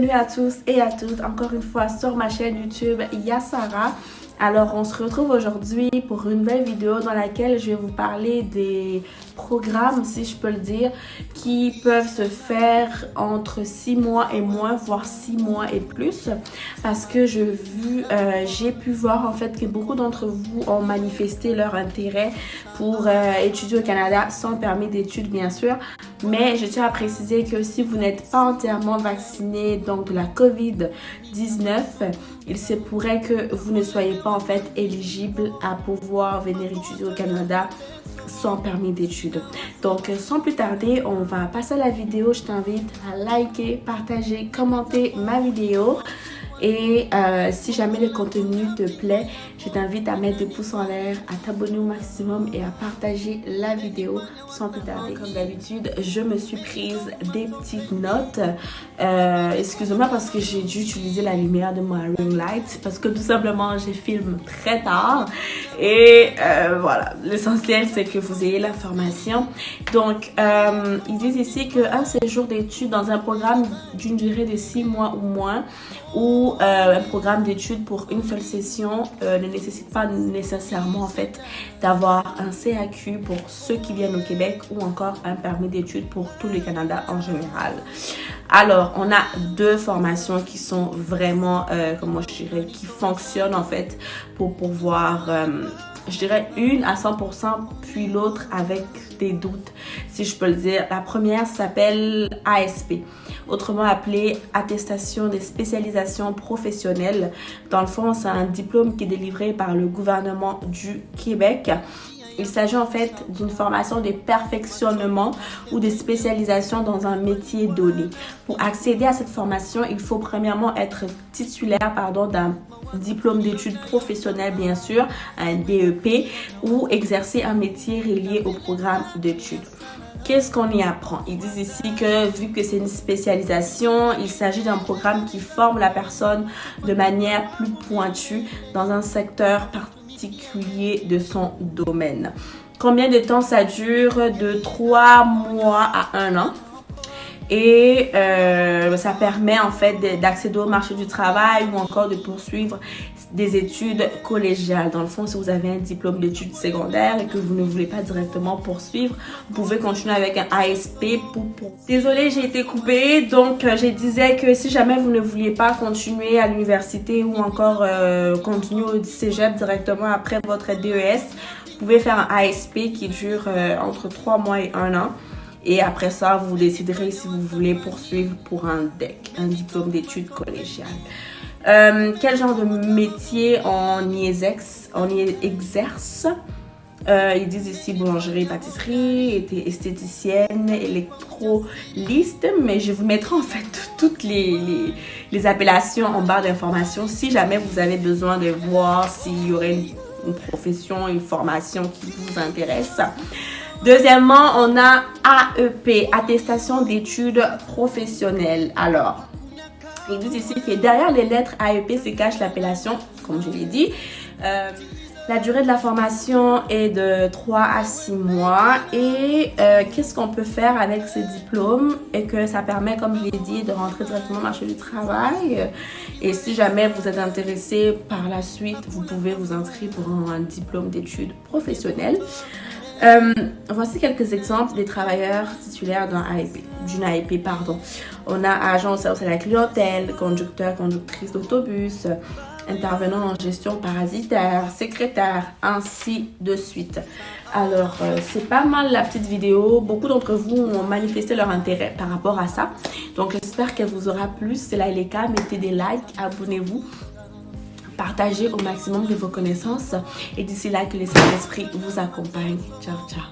Bienvenue à tous et à toutes encore une fois sur ma chaîne YouTube Yasara. Alors on se retrouve aujourd'hui pour une nouvelle vidéo dans laquelle je vais vous parler des programmes, si je peux le dire, qui peuvent se faire entre 6 mois et moins, voire 6 mois et plus, parce que j'ai pu voir en fait que beaucoup d'entre vous ont manifesté leur intérêt pour étudier au Canada sans permis d'études bien sûr. Mais je tiens à préciser que si vous n'êtes pas entièrement vacciné donc de la COVID-19, il se pourrait que vous ne soyez pas en fait éligible à pouvoir venir étudier au Canada sans permis d'études. Donc sans plus tarder, on va passer à la vidéo. Je t'invite à liker, partager, commenter ma vidéo. Et si jamais le contenu te plaît, je t'invite à mettre des pouces en l'air, à t'abonner au maximum et à partager la vidéo sans plus tarder. Comme d'habitude, je me suis prise des petites notes. Excusez-moi parce que j'ai dû utiliser la lumière de ma ring light parce que tout simplement, je filme très tard. Et voilà, l'essentiel c'est que vous ayez l'information. Donc, ils disent ici qu'un séjour d'études dans un programme d'une durée de 6 mois ou moins ou un programme d'études pour une seule session ne nécessite pas nécessairement en fait d'avoir un CAQ pour ceux qui viennent au Québec ou encore un permis d'études pour tout le Canada en général. Alors, on a deux formations qui sont vraiment, comment je dirais, qui fonctionnent en fait pour pouvoir, je dirais une à 100%, puis l'autre avec des doutes, si je peux le dire. La première s'appelle ASP, autrement appelé Attestation des spécialisations professionnelles. Dans le fond, c'est un diplôme qui est délivré par le gouvernement du Québec. Il s'agit en fait d'une formation de perfectionnement ou de spécialisation dans un métier donné. Pour accéder à cette formation, il faut premièrement être titulaire d'un diplôme d'études professionnelles, bien sûr, un DEP, ou exercer un métier relié au programme d'études. Qu'est-ce qu'on y apprend? Ils disent ici que vu que c'est une spécialisation, il s'agit d'un programme qui forme la personne de manière plus pointue dans un secteur particulier de son domaine. Combien de temps ça dure? De 3 mois à 1 an. Et ça permet en fait d'accéder au marché du travail ou encore de poursuivre des études collégiales. Dans le fond, si vous avez un diplôme d'études secondaires et que vous ne voulez pas directement poursuivre, vous pouvez continuer avec un ASP Désolée, j'ai été coupée. Donc, je disais que si jamais vous ne vouliez pas continuer à l'université ou encore continuer au cégep directement après votre DES, vous pouvez faire un ASP qui dure entre 3 mois et 1 an. Et après ça, vous déciderez si vous voulez poursuivre pour un DEC, un diplôme d'études collégiales. Quel genre de métier on y exerce? Ils disent ici boulangerie, pâtisserie, esthéticienne, électroliste, mais je vous mettrai en fait toutes les appellations en barre d'informations si jamais vous avez besoin de voir s'il y aurait une profession, une formation qui vous intéresse. Deuxièmement, on a AEP, Attestation d'études professionnelles. Alors, ils disent ici que derrière les lettres AEP se cache l'appellation, comme je l'ai dit. La durée de la formation est de 3 à 6 mois. Et qu'est-ce qu'on peut faire avec ce diplôme? Et que ça permet, comme je l'ai dit, de rentrer directement au marché du travail. Et si jamais vous êtes intéressé par la suite, vous pouvez vous inscrire pour un diplôme d'études professionnelles. Voici quelques exemples des travailleurs titulaires d'une AEP. On a agent au service à la clientèle, conducteur, conductrice d'autobus, intervenant en gestion parasitaire, secrétaire, ainsi de suite. Alors, c'est pas mal la petite vidéo. Beaucoup d'entre vous ont manifesté leur intérêt par rapport à ça. Donc, j'espère qu'elle vous aura plu. Si cela est le cas, mettez des likes, abonnez-vous. Partagez au maximum de vos connaissances et d'ici là que les Saint-Esprit vous accompagnent. Ciao, ciao.